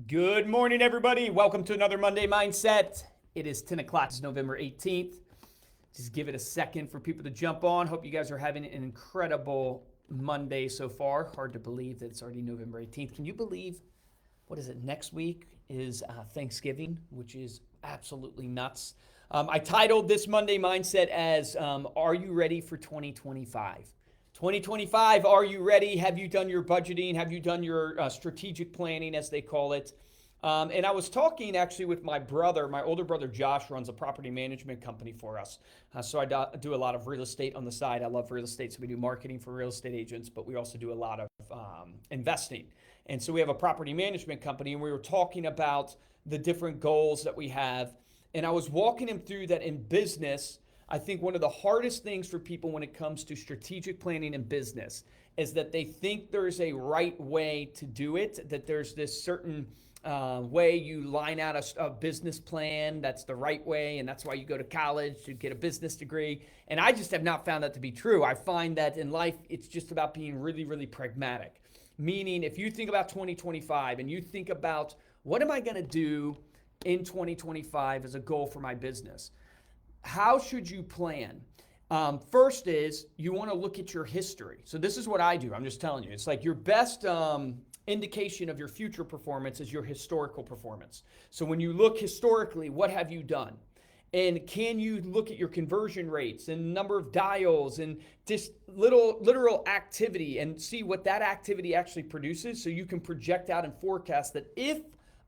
Good morning, everybody. Welcome to another Monday Mindset. It is 10 o'clock. It's November 18th. Just give it a second for people to jump on. Hope you guys are having an incredible Monday so far. Hard to believe that it's already November 18th. Can you believe, what is it, next week is Thanksgiving, which is absolutely nuts. I titled this Monday Mindset as, Are You Ready for 2025? 2025, are you ready? Have you done your budgeting? Have you done your strategic planning, as they call it? And I was talking actually with my brother. My older brother Josh runs a property management company for us. So I do a lot of real estate on the side. I love real estate, so we do marketing for real estate agents, but we also do a lot of investing. And so we have a property management company, and we were talking about the different goals that we have. And I was walking him through that in business. I think one of the hardest things for people when it comes to strategic planning in business is that they think there's a right way to do it, that there's this certain way you line out a business plan that's the right way, and that's why you go to college to get a business degree. And I just have not found that to be true. I find that in life, it's just about being really, really pragmatic. Meaning, if you think about 2025 and you think about what am I going to do in 2025 as a goal for my business, how should you plan? First is you want to look at your history. So this is what I do. I'm just telling you. It's like your best indication of your future performance is your historical performance. So when you look historically, what have you done? And can you look at your conversion rates and number of dials and just literal activity and see what that activity actually produces, so you can project out and forecast that if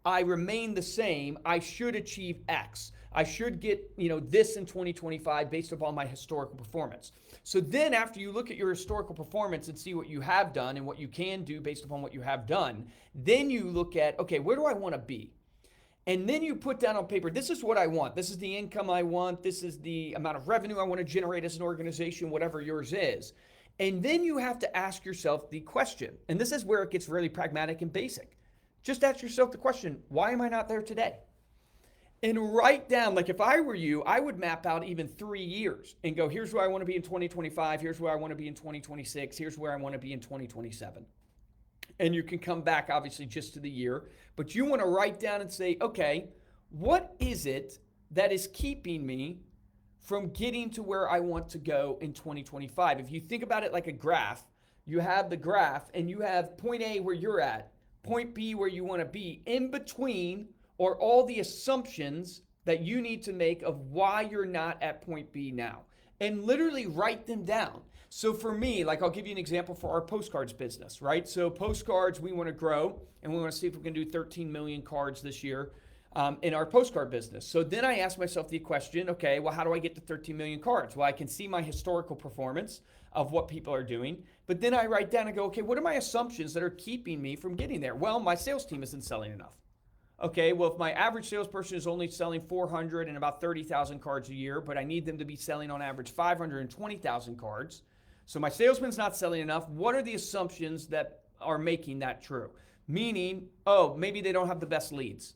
I remain the same, I should achieve X. I should get, this in 2025 based upon my historical performance. So then after you look at your historical performance and see what you have done and what you can do based upon what you have done, then you look at, okay, where do I want to be? And then you put down on paper, this is what I want. This is the income I want. This is the amount of revenue I want to generate as an organization, whatever yours is. And then you have to ask yourself the question, and this is where it gets really pragmatic and basic. Just ask yourself the question, why am I not there today? And write down, like if I were you, I would map out even 3 years and go, here's where I want to be in 2025. Here's where I want to be in 2026. Here's where I want to be in 2027. And you can come back obviously just to the year, but you want to write down and say, okay, what is it that is keeping me from getting to where I want to go in 2025? If you think about it like a graph, you have the graph and you have point A where you're at, point B where you want to be. In between are all the assumptions that you need to make of why you're not at point B now. And literally write them down. So for me, like I'll give you an example for our postcards business, right? So postcards, we want to grow and we want to see if we can do 13 million cards this year in our postcard business. So then I ask myself the question, okay, well, how do I get to 13 million cards? Well, I can see my historical performance of what people are doing, but then I write down and go, okay, what are my assumptions that are keeping me from getting there? Well, my sales team isn't selling enough. Okay, well, if my average salesperson is only selling 400 and about 30,000 cards a year, but I need them to be selling on average 520,000 cards, so my salesman's not selling enough, what are the assumptions that are making that true? Meaning, maybe they don't have the best leads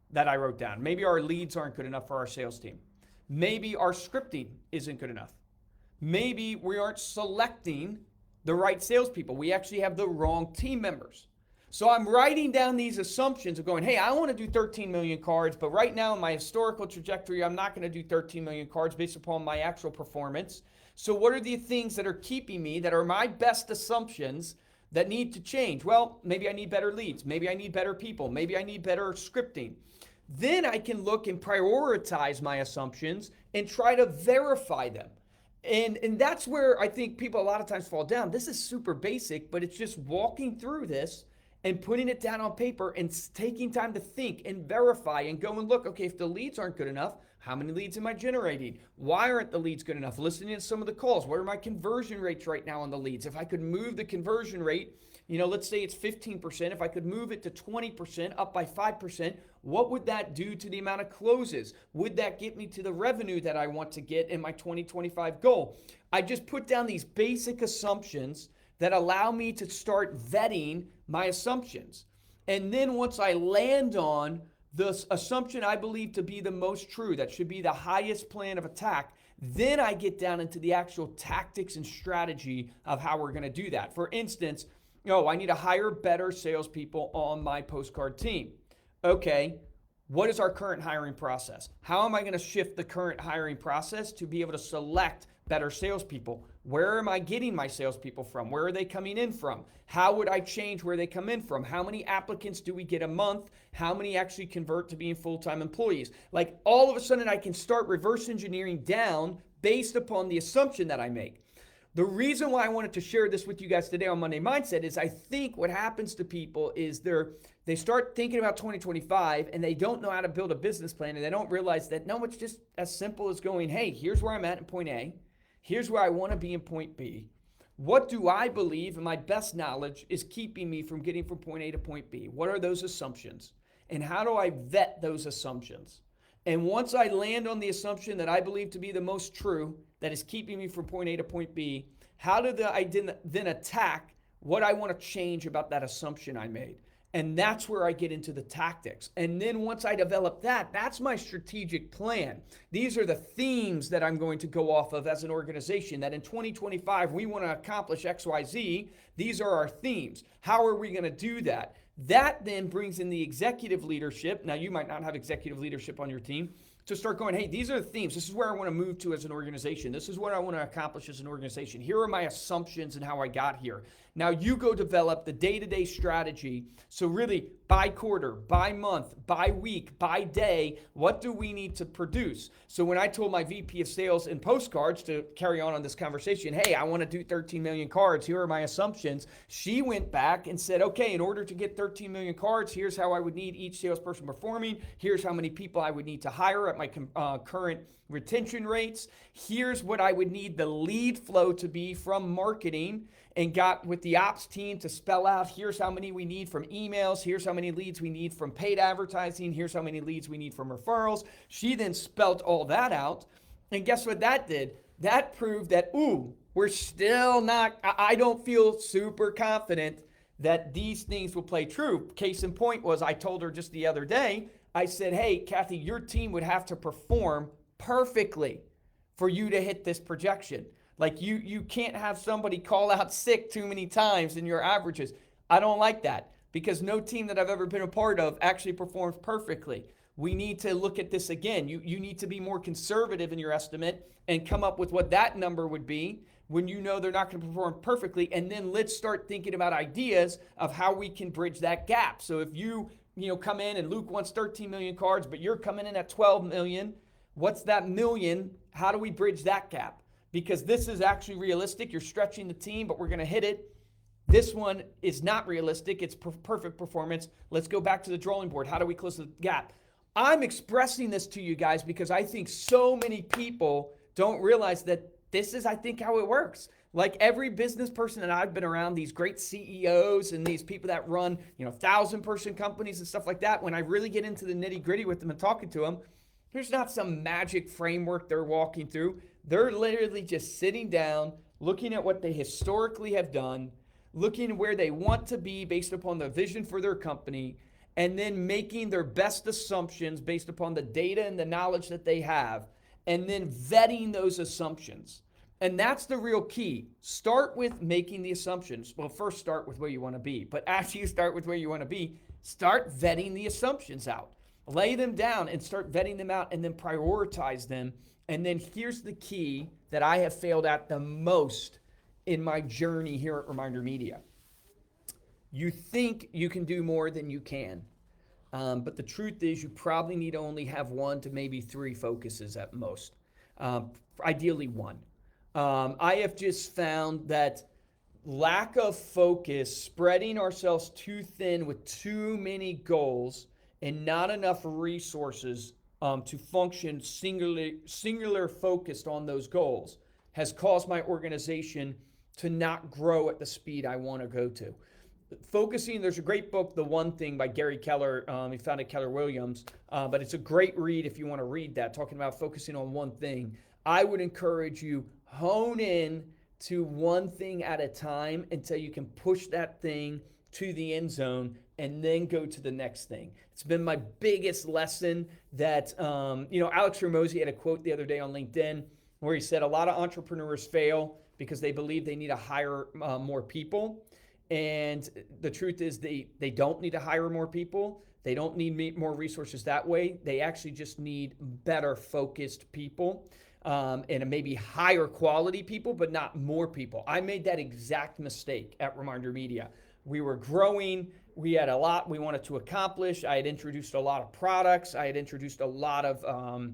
that I wrote down. Maybe our leads aren't good enough for our sales team. Maybe our scripting isn't good enough. Maybe we aren't selecting the right salespeople. We actually have the wrong team members. So I'm writing down these assumptions of going, hey, I want to do 13 million cards, but right now in my historical trajectory, I'm not going to do 13 million cards based upon my actual performance. So what are the things that are keeping me, that are my best assumptions that need to change? Well, maybe I need better leads. Maybe I need better people. Maybe I need better scripting. Then I can look and prioritize my assumptions and try to verify them. And that's where I think people a lot of times fall down. This is super basic, but it's just walking through this and putting it down on paper and taking time to think and verify and go and look, okay, if the leads aren't good enough, how many leads am I generating? Why aren't the leads good enough? Listening to some of the calls. What are my conversion rates right now on the leads? If I could move the conversion rate, let's say it's 15%. If I could move it to 20%, up by 5%, what would that do to the amount of closes? Would that get me to the revenue that I want to get in my 2025 goal? I just put down these basic assumptions that allow me to start vetting my assumptions. And then once I land on the assumption I believe to be the most true, that should be the highest plan of attack, then I get down into the actual tactics and strategy of how we're going to do that. For instance, I need to hire better salespeople on my postcard team. okay, what is our current hiring process? How am I going to shift the current hiring process to be able to select better salespeople? Where am I getting my salespeople from? Where are they coming in from? How would I change where they come in from? How many applicants do we get a month? How many actually convert to being full-time employees? Like all of a sudden I can start reverse engineering down based upon the assumption that I make. The reason why I wanted to share this with you guys today on Monday Mindset is I think what happens to people is they start thinking about 2025 and they don't know how to build a business plan, and they don't realize that, no, it's just as simple as going, hey, here's where I'm at in point A. Here's where I want to be in point B. What do I believe in my best knowledge is keeping me from getting from point A to point B? What are those assumptions? And how do I vet those assumptions? And once I land on the assumption that I believe to be the most true, that is keeping me from point A to point B, how do I then attack what I want to change about that assumption I made? And that's where I get into the tactics. And then once I develop that, that's my strategic plan. These are the themes that I'm going to go off of as an organization, that in 2025, we want to accomplish X, Y, Z. These are our themes. How are we going to do that? That then brings in the executive leadership. Now, you might not have executive leadership on your team, to start going, hey, these are the themes. This is where I want to move to as an organization. This is what I want to accomplish as an organization. Here are my assumptions and how I got here. Now you go develop the day-to-day strategy. So really, by quarter, by month, by week, by day, what do we need to produce? So when I told my VP of sales in postcards, to carry on this conversation, hey, I want to do 13 million cards. Here are my assumptions. She went back and said, okay, in order to get 13 million cards, here's how I would need each salesperson performing. Here's how many people I would need to hire at my current retention rates. Here's what I would need the lead flow to be from marketing, and got with the ops team to spell out, here's how many we need from emails, here's how many leads we need from paid advertising, here's how many leads we need from referrals. She then spelled all that out. And guess what that did? That proved that, we're still not, I don't feel super confident that these things will play true. Case in point was, I told her just the other day, I said, hey, Kathy, your team would have to perform perfectly for you to hit this projection. Like you can't have somebody call out sick too many times in your averages. I don't like that, because no team that I've ever been a part of actually performs perfectly. We need to look at this again. You need to be more conservative in your estimate and come up with what that number would be when you know they're not going to perform perfectly. And then let's start thinking about ideas of how we can bridge that gap. So if you come in and Luke wants 13 million cards, but you're coming in at 12 million, what's that million? How do we bridge that gap? Because this is actually realistic. You're stretching the team, but we're going to hit it. This one is not realistic. It's perfect performance. Let's go back to the drawing board. How do we close the gap? I'm expressing this to you guys because I think so many people don't realize that this is, I think, how it works. Like every business person that I've been around, these great CEOs and these people that run, 1,000-person companies and stuff like that, when I really get into the nitty-gritty with them and talking to them, there's not some magic framework they're walking through. They're literally just sitting down, looking at what they historically have done, looking where they want to be based upon the vision for their company, and then making their best assumptions based upon the data and the knowledge that they have, and then vetting those assumptions. And that's the real key. Start with making the assumptions. Well, first start with where you want to be. But after you start with where you want to be, start vetting the assumptions out. Lay them down and start vetting them out, and then prioritize them. And then here's the key that I have failed at the most in my journey here at Reminder Media. You think you can do more than you can. But the truth is you probably need to only have 1 to maybe 3 focuses at most. Ideally 1. I have just found that lack of focus, spreading ourselves too thin with too many goals and not enough resources to function singular focused on those goals, has caused my organization to not grow at the speed I want to go to. Focusing, there's a great book, The One Thing by Gary Keller. He founded Keller Williams, but it's a great read if you want to read that, talking about focusing on one thing. I would encourage you, hone in to one thing at a time until you can push that thing to the end zone and then go to the next thing. It's been my biggest lesson that, Alex Hormozi had a quote the other day on LinkedIn where he said a lot of entrepreneurs fail because they believe they need to hire more people. And the truth is they don't need to hire more people. They don't need more resources that way. They actually just need better focused people and maybe higher quality people, but not more people. I made that exact mistake at Reminder Media. We were growing. We had a lot we wanted to accomplish. I had introduced a lot of products. I had introduced a lot of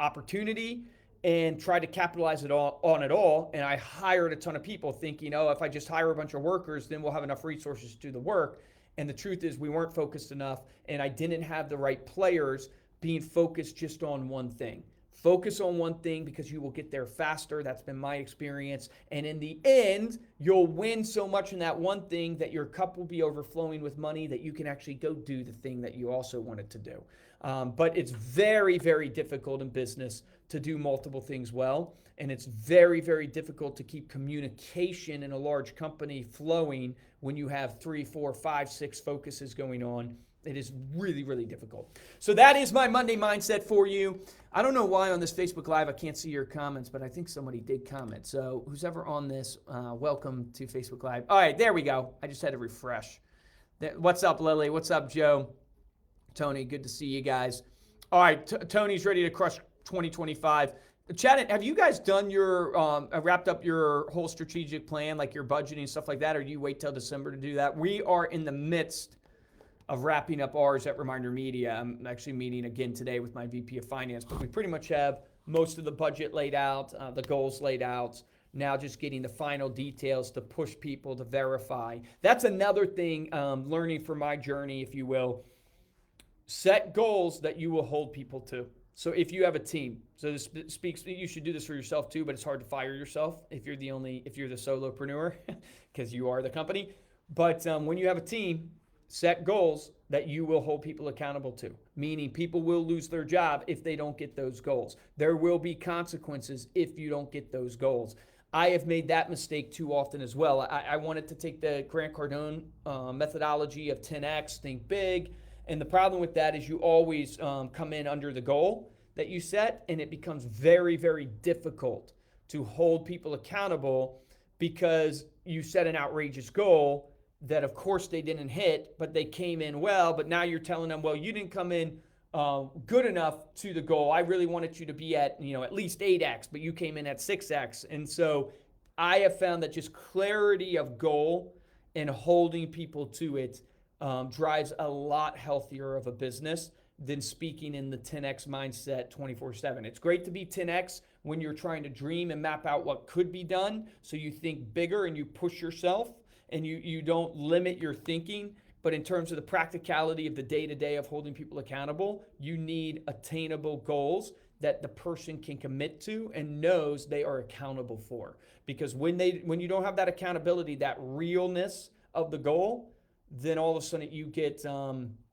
opportunity and tried to capitalize on it all. And I hired a ton of people thinking, oh, if I just hire a bunch of workers, then we'll have enough resources to do the work. And the truth is we weren't focused enough, and I didn't have the right players being focused just on one thing. Focus on one thing because you will get there faster. That's been my experience. And in the end, you'll win so much in that one thing that your cup will be overflowing with money that you can actually go do the thing that you also wanted to do. But it's very, very difficult in business to do multiple things well. And it's very, very difficult to keep communication in a large company flowing when you have 3, 4, 5, 6 focuses going on. It is really, really difficult. So that is my Monday mindset for you. I don't know why on this Facebook Live I can't see your comments, but I think somebody did comment. So who's ever on this, welcome to Facebook Live. All right, there we go. I just had to refresh. What's up, Lily? What's up, Joe? Tony, good to see you guys. All right, Tony's ready to crush 2025. Chad, have you guys done your, wrapped up your whole strategic plan, like your budgeting and stuff like that, or do you wait till December to do that? We are in the midst of wrapping up ours at Reminder Media. I'm actually meeting again today with my VP of Finance, but we pretty much have most of the budget laid out, the goals laid out. Now just getting the final details to push people to verify. That's another thing, learning from my journey, if you will. Set goals that you will hold people to. So if you have a team, so this speaks, you should do this for yourself too, but it's hard to fire yourself if you're the solopreneur, because you are the company. But when you have a team, set goals that you will hold people accountable to, meaning people will lose their job if they don't get those goals. There will be consequences if you don't get those goals. I have made that mistake too often as well. I wanted to take the Grant Cardone methodology of 10X, think big. And the problem with that is you always come in under the goal that you set, and it becomes very, very difficult to hold people accountable because you set an outrageous goal that of course they didn't hit, but they came in well, but now you're telling them, well, you didn't come in good enough to the goal. I really wanted you to be at, at least 8X, but you came in at 6X. And so I have found that just clarity of goal and holding people to it drives a lot healthier of a business than speaking in the 10X mindset 24/7. It's great to be 10X when you're trying to dream and map out what could be done. So you think bigger and you push yourself and you don't limit your thinking. But in terms of the practicality of the day-to-day of holding people accountable, you need attainable goals that the person can commit to and knows they are accountable for. Because when you don't have that accountability, that realness of the goal, then all of a sudden you get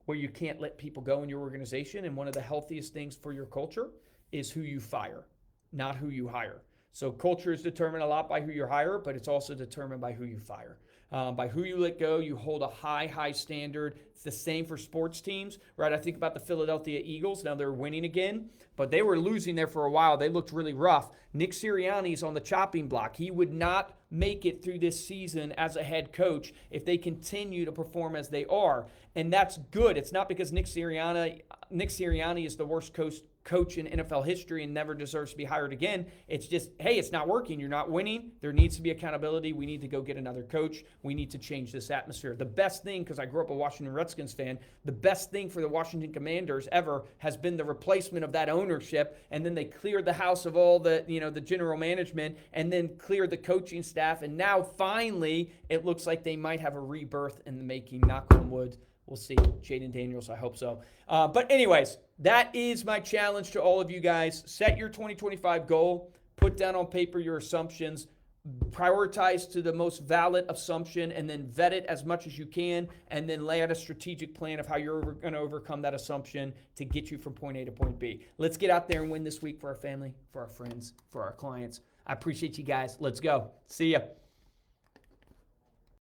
where you can't let people go in your organization. And one of the healthiest things for your culture is who you fire, not who you hire. So culture is determined a lot by who you hire, but it's also determined by who you fire. By who you let go, you hold a high standard. It's the same for sports teams, right? I think about the Philadelphia Eagles. Now they're winning again, but they were losing there for a while. They looked really rough. Nick Sirianni's on the chopping block. He would not make it through this season as a head coach if they continue to perform as they are. And that's good. It's not because Nick Sirianni is the worst coach in NFL history and never deserves to be hired again. It's just, hey, it's not working. You're not winning. There needs to be accountability. We need to go get another coach. We need to change this atmosphere. The best thing, because I grew up a Washington Redskins fan, the best thing for the Washington Commanders ever has been the replacement of that ownership. And then they cleared the house of all the, the general management and then cleared the coaching staff. And now finally, it looks like they might have a rebirth in the making. Knock on wood. We'll see. Jaden Daniels, I hope so. But anyways, that is my challenge to all of you guys. Set your 2025 goal. Put down on paper your assumptions. Prioritize to the most valid assumption and then vet it as much as you can and then lay out a strategic plan of how you're going to overcome that assumption to get you from point A to point B. Let's get out there and win this week for our family, for our friends, for our clients. I appreciate you guys. Let's go. See ya.